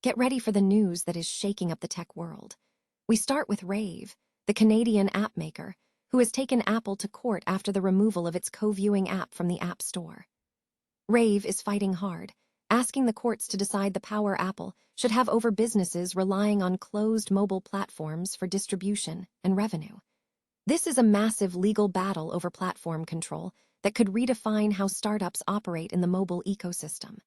Get ready for the news that is shaking up the tech world. We start with Rave, the Canadian app maker, who has taken Apple to court after the removal of its co-viewing app from the App Store. Rave is fighting hard, asking the courts to decide the power Apple should have over businesses relying on closed mobile platforms for distribution and revenue. This is a massive legal battle over platform control that could redefine how startups operate in the mobile ecosystem.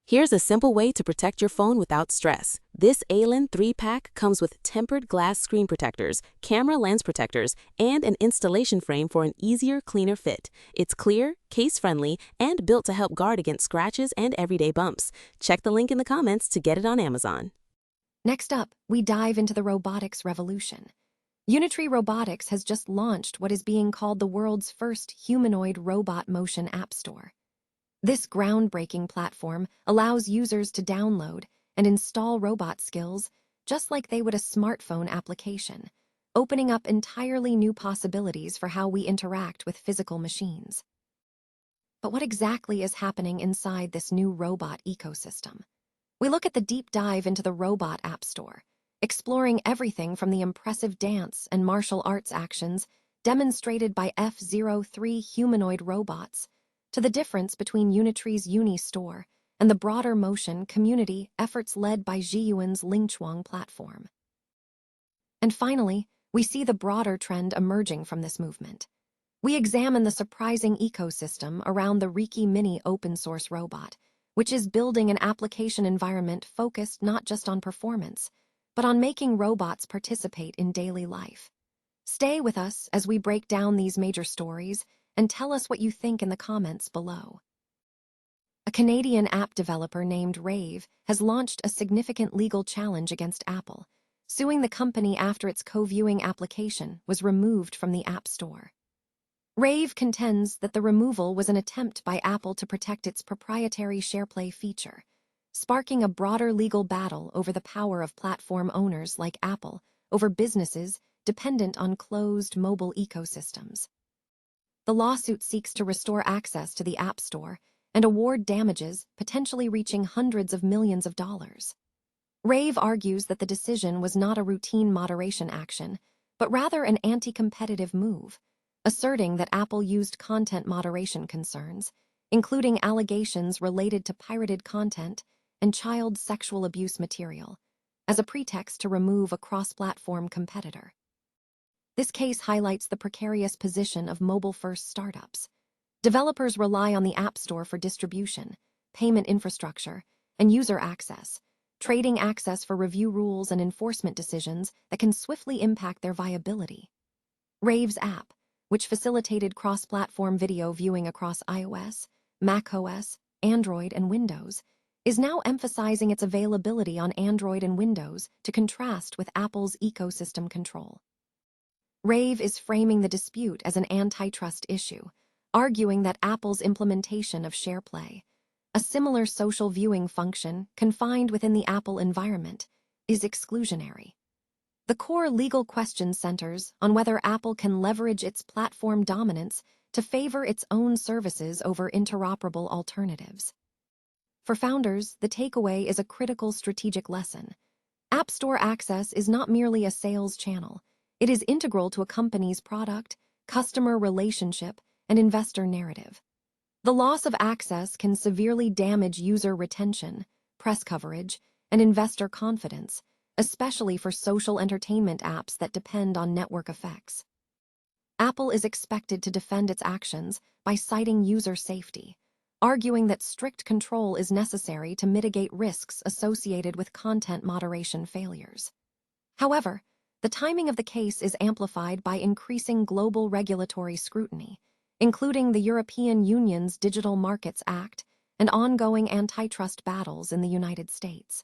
Here's a simple way to protect your phone without stress. This ALAN 3-pack comes with tempered glass screen protectors, camera lens protectors, and an installation frame for an easier, cleaner fit. It's clear, case-friendly, and built to help guard against scratches and everyday bumps. Check the link in the comments to get it on Amazon. Next up, we dive into the robotics revolution. Unitree Robotics has just launched what is being called the world's first humanoid robot motion app store. This groundbreaking platform allows users to download and install robot skills just like they would a smartphone application, opening up entirely new possibilities for how we interact with physical machines. But what exactly is happening inside this new robot ecosystem? We look at the deep dive into the robot app store, exploring everything from the impressive dance and martial arts actions demonstrated by F-03 humanoid robots to the difference between Unitree's Uni store and the broader motion community efforts led by Zhiyuan's Lingchuang platform. And finally, we see the broader trend emerging from this movement. We examine the surprising ecosystem around the Riki Mini open-source robot, which is building an application environment focused not just on performance, but on making robots participate in daily life. Stay with us as we break down these major stories and tell us what you think in the comments below. A Canadian app developer named Rave has launched a significant legal challenge against Apple, suing the company after its co-viewing application was removed from the App Store. Rave contends that the removal was an attempt by Apple to protect its proprietary SharePlay feature, sparking a broader legal battle over the power of platform owners like Apple over businesses dependent on closed mobile ecosystems. The lawsuit seeks to restore access to the App Store and award damages potentially reaching hundreds of millions of dollars. Rave argues that the decision was not a routine moderation action, but rather an anti-competitive move, asserting that Apple used content moderation concerns, including allegations related to pirated content and child sexual abuse material, as a pretext to remove a cross-platform competitor. This case highlights the precarious position of mobile-first startups. Developers rely on the App Store for distribution, payment infrastructure, and user access, trading access for review rules and enforcement decisions that can swiftly impact their viability. Rave's app, which facilitated cross-platform video viewing across iOS, macOS, Android, and Windows, is now emphasizing its availability on Android and Windows to contrast with Apple's ecosystem control. Rave is framing the dispute as an antitrust issue, arguing that Apple's implementation of SharePlay, a similar social viewing function confined within the Apple environment, is exclusionary. The core legal question centers on whether Apple can leverage its platform dominance to favor its own services over interoperable alternatives. For founders, the takeaway is a critical strategic lesson. App Store access is not merely a sales channel. It is integral to a company's product, customer relationship, and investor narrative. The loss of access can severely damage user retention, press coverage, and investor confidence, especially for social entertainment apps that depend on network effects. Apple is expected to defend its actions by citing user safety, arguing that strict control is necessary to mitigate risks associated with content moderation failures. However, the timing of the case is amplified by increasing global regulatory scrutiny, including the European Union's Digital Markets Act and ongoing antitrust battles in the United States.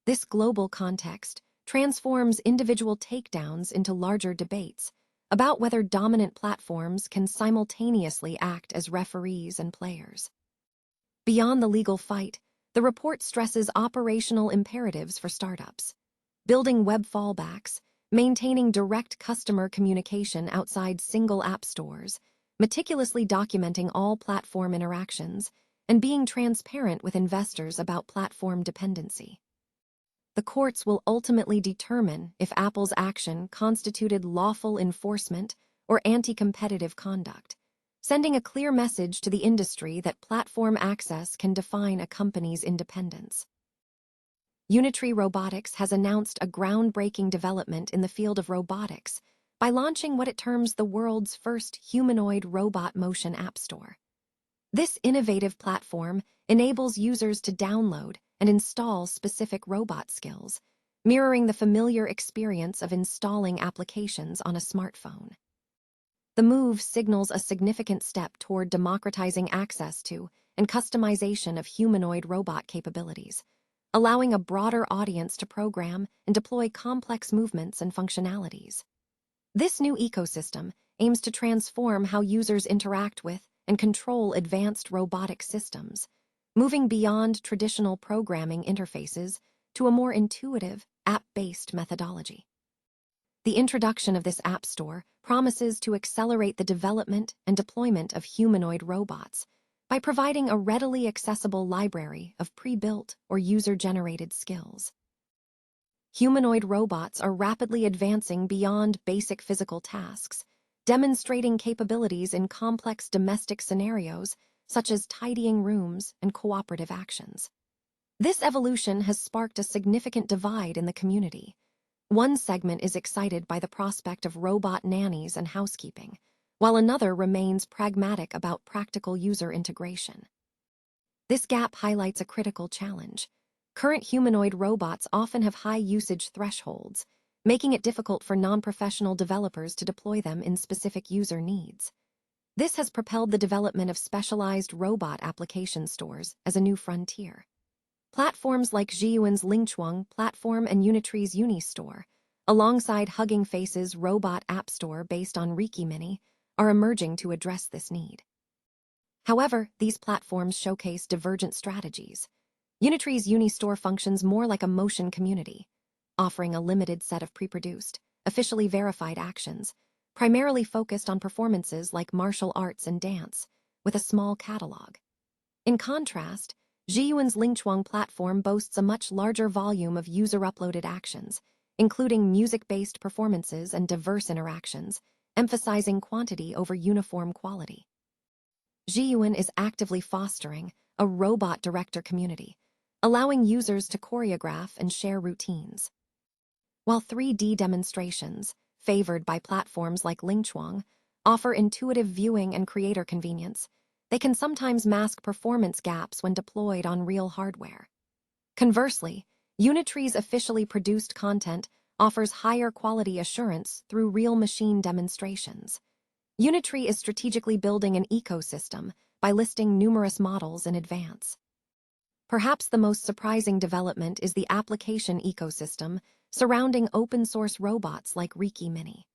This global context transforms individual takedowns into larger debates about whether dominant platforms can simultaneously act as referees and players. Beyond the legal fight, the report stresses operational imperatives for startups. Building web fallbacks, maintaining direct customer communication outside single app stores, meticulously documenting all platform interactions, and being transparent with investors about platform dependency. The courts will ultimately determine if Apple's action constituted lawful enforcement or anti-competitive conduct, sending a clear message to the industry that platform access can define a company's independence. Unitree Robotics has announced a groundbreaking development in the field of robotics by launching what it terms the world's first humanoid robot motion app store. This innovative platform enables users to download and install specific robot skills, mirroring the familiar experience of installing applications on a smartphone. The move signals a significant step toward democratizing access to and customization of humanoid robot capabilities, allowing a broader audience to program and deploy complex movements and functionalities. This new ecosystem aims to transform how users interact with and control advanced robotic systems, moving beyond traditional programming interfaces to a more intuitive, app-based methodology. The introduction of this app store promises to accelerate the development and deployment of humanoid robots by providing a readily accessible library of pre-built or user-generated skills. Humanoid robots are rapidly advancing beyond basic physical tasks, demonstrating capabilities in complex domestic scenarios such as tidying rooms and cooperative actions. This evolution has sparked a significant divide in the community. One segment is excited by the prospect of robot nannies and housekeeping, while another remains pragmatic about practical user integration. This gap highlights a critical challenge. Current humanoid robots often have high usage thresholds, making it difficult for non-professional developers to deploy them in specific user needs. This has propelled the development of specialized robot application stores as a new frontier. Platforms like Zhiyuan's Lingchuang platform and Unitree's Unistore, alongside Hugging Face's robot app store based on Reiki Mini, are emerging to address this need. However, these platforms showcase divergent strategies. Unitree's Unistore functions more like a motion community, offering a limited set of pre-produced, officially verified actions, primarily focused on performances like martial arts and dance, with a small catalog. In contrast, Zhiyuan's Lingchuang platform boasts a much larger volume of user-uploaded actions, including music-based performances and diverse interactions, emphasizing quantity over uniform quality. Zhiyuan is actively fostering a robot director community, allowing users to choreograph and share routines. While 3D demonstrations, favored by platforms like Lingchuang, offer intuitive viewing and creator convenience, they can sometimes mask performance gaps when deployed on real hardware. Conversely, Unitree's officially produced content offers higher quality assurance through real machine demonstrations. Unitree is strategically building an ecosystem by listing numerous models in advance. Perhaps the most surprising development is the application ecosystem surrounding open-source robots like Reiki Mini.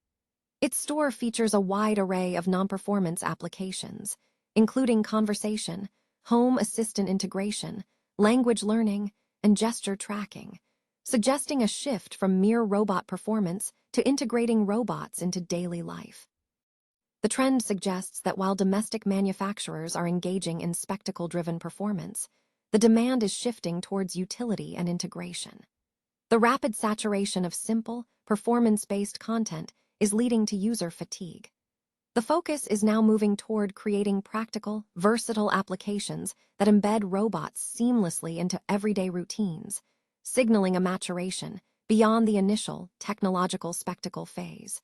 Its store features a wide array of non-performance applications, including conversation, home assistant integration, language learning, and gesture tracking, suggesting a shift from mere robot performance to integrating robots into daily life. The trend suggests that while domestic manufacturers are engaging in spectacle-driven performance, the demand is shifting towards utility and integration. The rapid saturation of simple, performance-based content is leading to user fatigue. The focus is now moving toward creating practical, versatile applications that embed robots seamlessly into everyday routines, signaling a maturation beyond the initial technological spectacle phase.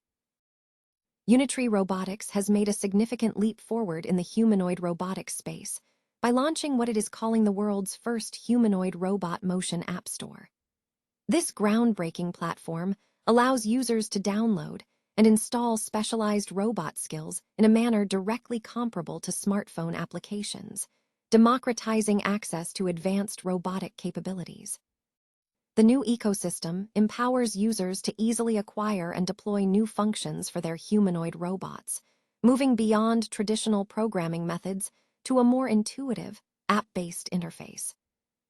Unitree Robotics has made a significant leap forward in the humanoid robotics space by launching what it is calling the world's first humanoid robot motion app store. This groundbreaking platform allows users to download and install specialized robot skills in a manner directly comparable to smartphone applications, democratizing access to advanced robotic capabilities. The new ecosystem empowers users to easily acquire and deploy new functions for their humanoid robots, moving beyond traditional programming methods to a more intuitive, app-based interface.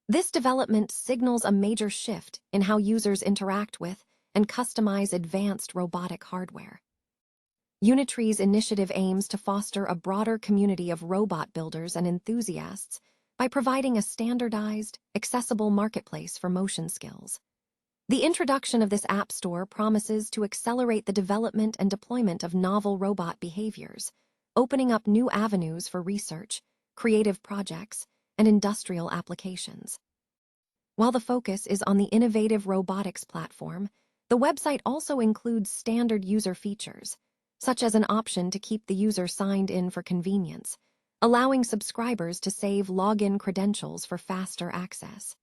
This development signals a major shift in how users interact with and customize advanced robotic hardware. Unitree's initiative aims to foster a broader community of robot builders and enthusiasts by providing a standardized, accessible marketplace for motion skills. The introduction of this app store promises to accelerate the development and deployment of novel robot behaviors, opening up new avenues for research, creative projects, and industrial applications. While the focus is on the innovative robotics platform, the website also includes standard user features, such as an option to keep the user signed in for convenience, allowing subscribers to save login credentials for faster access.